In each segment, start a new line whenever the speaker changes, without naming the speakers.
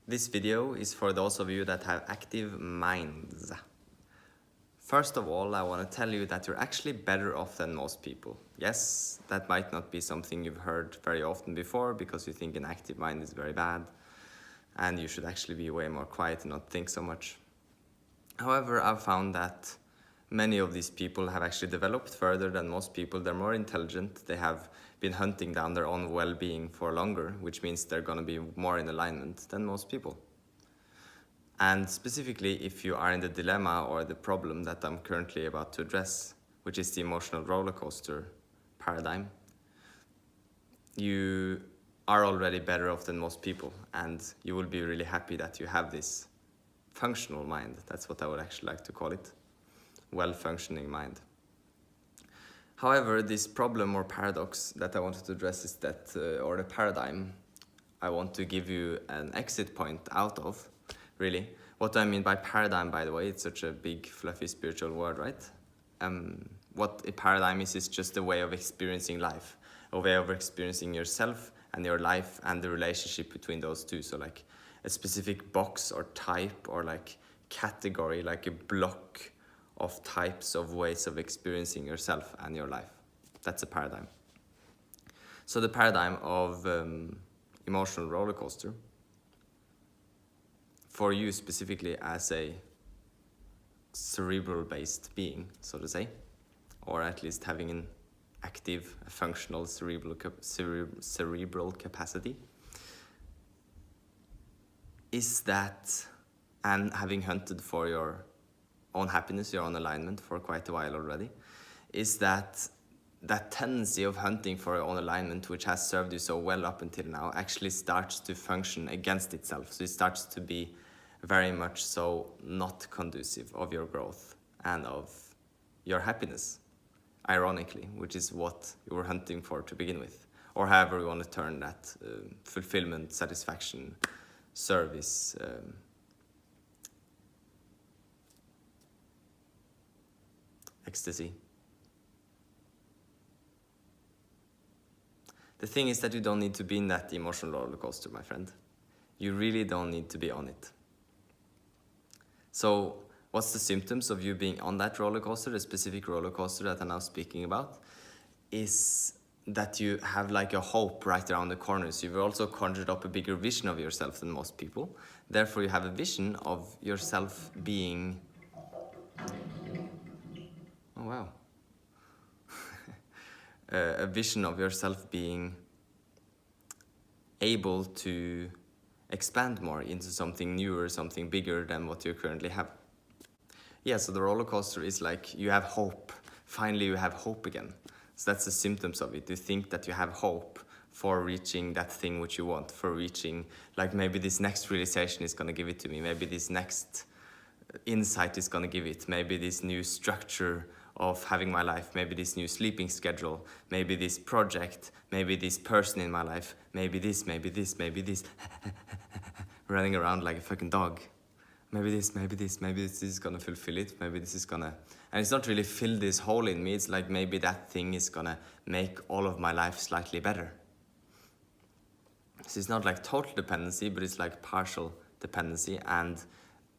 This video is for those of you that have active minds. First of all, I want to tell you that you're actually better off than most people. Yes, that might not be something you've heard very often before because you think an active mind is very bad and you should actually be way more quiet and not think so much. However, I've found that many of these people have actually developed further than most people. They're more intelligent. They have been hunting down their own well-being for longer, which means they're going to be more in alignment than most people. And specifically, if you are in the dilemma or the problem that I'm currently about to address, which is the emotional roller coaster paradigm, you are already better off than most people, and you will be really happy that you have this functional mind. That's what I would actually like to call it. Well-functioning mind. However, this problem or paradox that I wanted to address is that, or the paradigm I want to give you an exit point out of, really. What do I mean by paradigm, by the way? It's such a big, fluffy, spiritual word, right? What a paradigm is just a way of experiencing life, a way of experiencing yourself and your life and the relationship between those two. So like a specific box or type or like category, like a block of types of ways of experiencing yourself and your life. That's a paradigm. So the paradigm of emotional roller coaster, for you specifically as a cerebral-based being, so to say, or at least having an active, functional cerebral capacity, is that, and having hunted for your own happiness, your own alignment for quite a while already, is that tendency of hunting for your own alignment, which has served you so well up until now, actually starts to function against itself. So it starts to be very much so not conducive of your growth and of your happiness, ironically, which is what you were hunting for to begin with, or however you want to turn that fulfillment, satisfaction, service, ecstasy. The thing is that you don't need to be in that emotional roller coaster, my friend. You really don't need to be on it. So what's the symptoms of you being on that roller coaster, the specific roller coaster that I'm now speaking about, is that you have like a hope right around the corner. So you've also conjured up a bigger vision of yourself than most people. Therefore, you have a vision of yourself being... Oh, wow. A vision of yourself being able to expand more into something newer, something bigger than what you currently have. Yeah, so the roller coaster is like you have hope. Finally, you have hope again. So that's the symptoms of it. You think that you have hope for reaching that thing which you want, for reaching, like maybe this next realization is going to give it to me. Maybe this next insight is going to give it. Maybe this new structure of having my life, maybe this new sleeping schedule, maybe this project, maybe this person in my life, maybe this, maybe this, maybe this, running around like a fucking dog. Maybe this is gonna fulfill it, maybe this is gonna... And it's not really fill this hole in me, it's like maybe that thing is gonna make all of my life slightly better. So it's not like total dependency, but it's like partial dependency and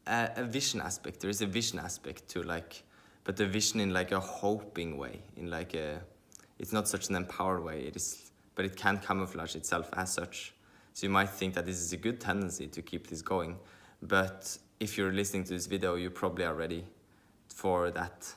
a vision aspect. There is a vision aspect to like... But the vision in like a hoping way, in like a, it's not such an empowered way, it is, but it can camouflage itself as such. So you might think that this is a good tendency to keep this going, but if you're listening to this video, you probably are ready for that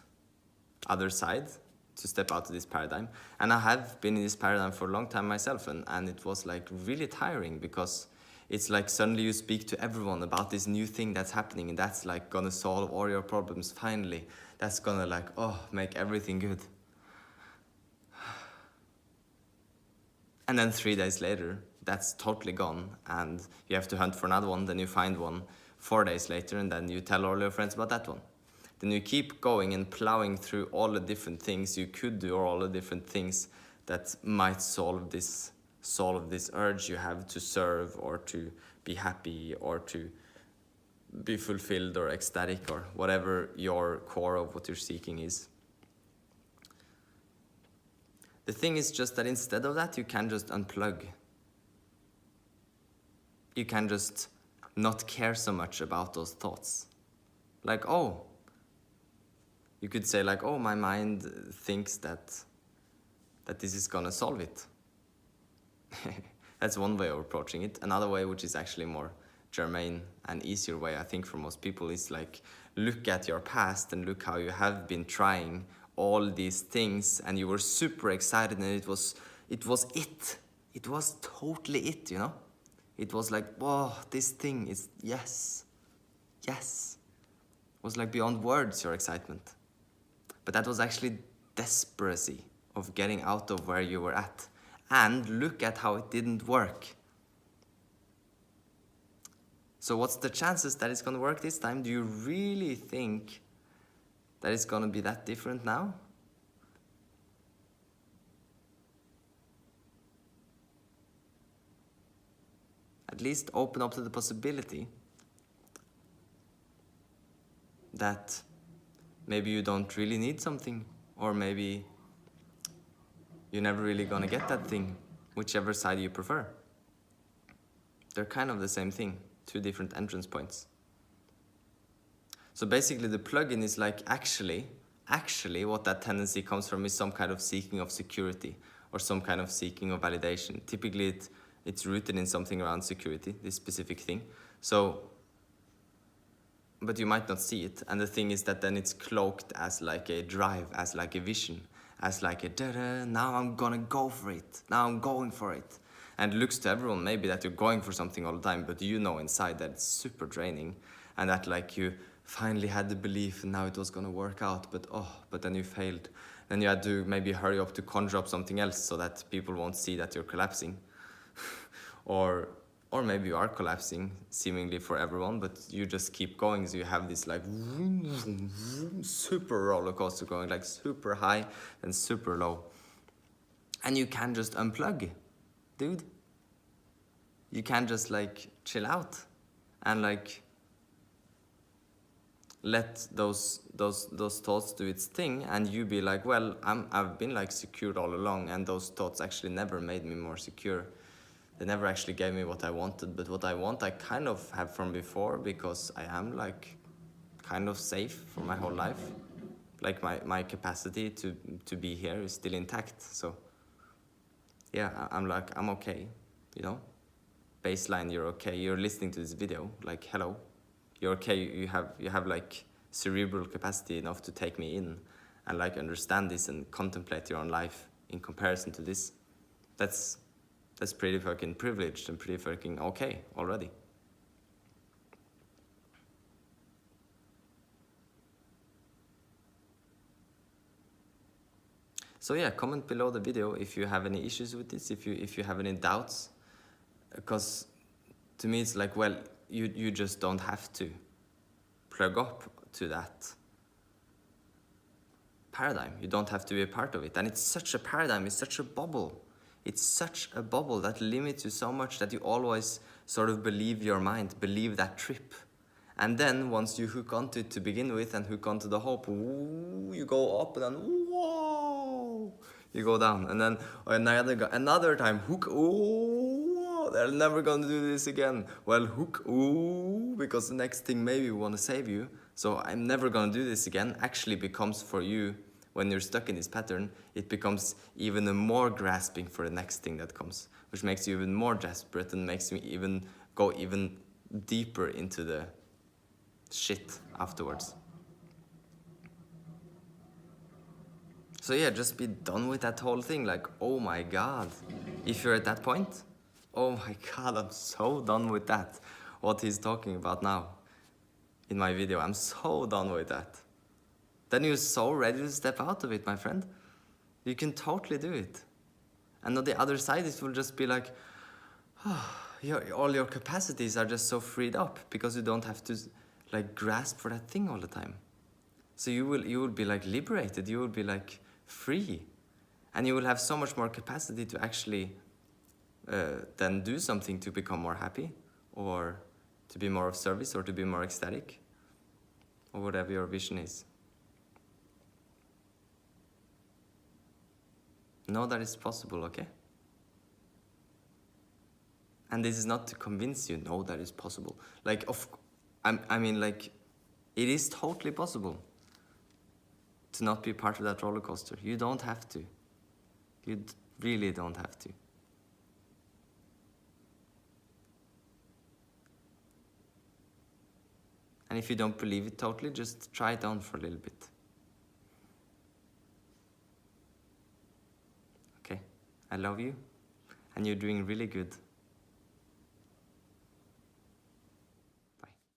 other side to step out of this paradigm. And I have been in this paradigm for a long time myself, and it was like really tiring because it's like suddenly you speak to everyone about this new thing that's happening and that's like gonna solve all your problems finally. That's gonna like, oh, make everything good. And then 3 days later, that's totally gone and you have to hunt for another one, then you find one 4 days later and then you tell all your friends about that one. Then you keep going and plowing through all the different things you could do or all the different things that might solve this urge you have to serve or to be happy or to be fulfilled or ecstatic or whatever your core of what you're seeking is. The thing is just that instead of that, you can just unplug. You can just not care so much about those thoughts. Like, oh, you could say like, oh, my mind thinks that this is gonna solve it. That's one way of approaching it. Another way, which is actually more germane and easier way, I think, for most people, is like, look at your past and look how you have been trying all these things, and you were super excited, and it was totally it, you know? It was like, whoa, this thing is, yes. It was like beyond words, your excitement. But that was actually desperacy of getting out of where you were at. And look at how it didn't work. So what's the chances that it's gonna work this time? Do you really think that it's gonna be that different now? At least open up to the possibility that maybe you don't really need something, or maybe you're never really gonna get that thing, whichever side you prefer. They're kind of the same thing, two different entrance points. So basically the plugin is like, actually what that tendency comes from is some kind of seeking of security, or some kind of seeking of validation. Typically it's rooted in something around security, this specific thing. So, but you might not see it, and the thing is that then it's cloaked as like a drive, as like a vision, as like a da-da, now I'm gonna go for it, now I'm going for it. And it looks to everyone maybe that you're going for something all the time, but you know inside that it's super draining, and that like you finally had the belief and now it was gonna work out, but then you failed. Then you had to maybe hurry up to conjure up something else so that people won't see that you're collapsing. Or maybe you are collapsing seemingly for everyone, but you just keep going, so you have this like super roller coaster going, like super high and super low. And you can just unplug, dude. You can just like chill out and like let those thoughts do its thing, and you be like, well, I've been like secured all along, and those thoughts actually never made me more secure. They never actually gave me what I wanted, but what I want I kind of have from before, because I am like kind of safe for my whole life. Like my capacity to be here is still intact. So yeah, I'm like, I'm okay, you know? Baseline, you're okay. You're listening to this video, like, hello. You're okay, you have like cerebral capacity enough to take me in and like understand this and contemplate your own life in comparison to this. That's pretty fucking privileged and pretty fucking okay already. So yeah, comment below the video if you have any issues with this, if you have any doubts, because to me it's like, well, you just don't have to plug up to that paradigm. You don't have to be a part of it. And it's such a paradigm, it's such a bubble. It's such a bubble that limits you so much that you always sort of believe your mind, believe that trip. And then once you hook onto it to begin with and hook onto the hope, ooh, you go up and then whoa, you go down. And then another time, hook, ooh, they're never gonna do this again. Well, hook, ooh, because the next thing maybe wanna save you. So I'm never gonna do this again actually becomes for you, when you're stuck in this pattern, it becomes even more grasping for the next thing that comes, which makes you even more desperate and makes me go even deeper into the shit afterwards. So yeah, just be done with that whole thing. Like, oh my God, if you're at that point, oh my God, I'm so done with that. What he's talking about now in my video, I'm so done with that. Then you're so ready to step out of it, my friend. You can totally do it. And on the other side, it will just be like, oh, all your capacities are just so freed up because you don't have to like grasp for that thing all the time. So you will be like liberated, you will be like free. And you will have so much more capacity to actually then do something to become more happy, or to be more of service, or to be more ecstatic, or whatever your vision is. Know that it's possible, okay? And this is not to convince you, no, that is possible. Like, I mean, like, it is totally possible to not be part of that roller coaster. You don't have to. You really don't have to. And if you don't believe it totally, just try it on for a little bit. Okay, I love you, and you're doing really good.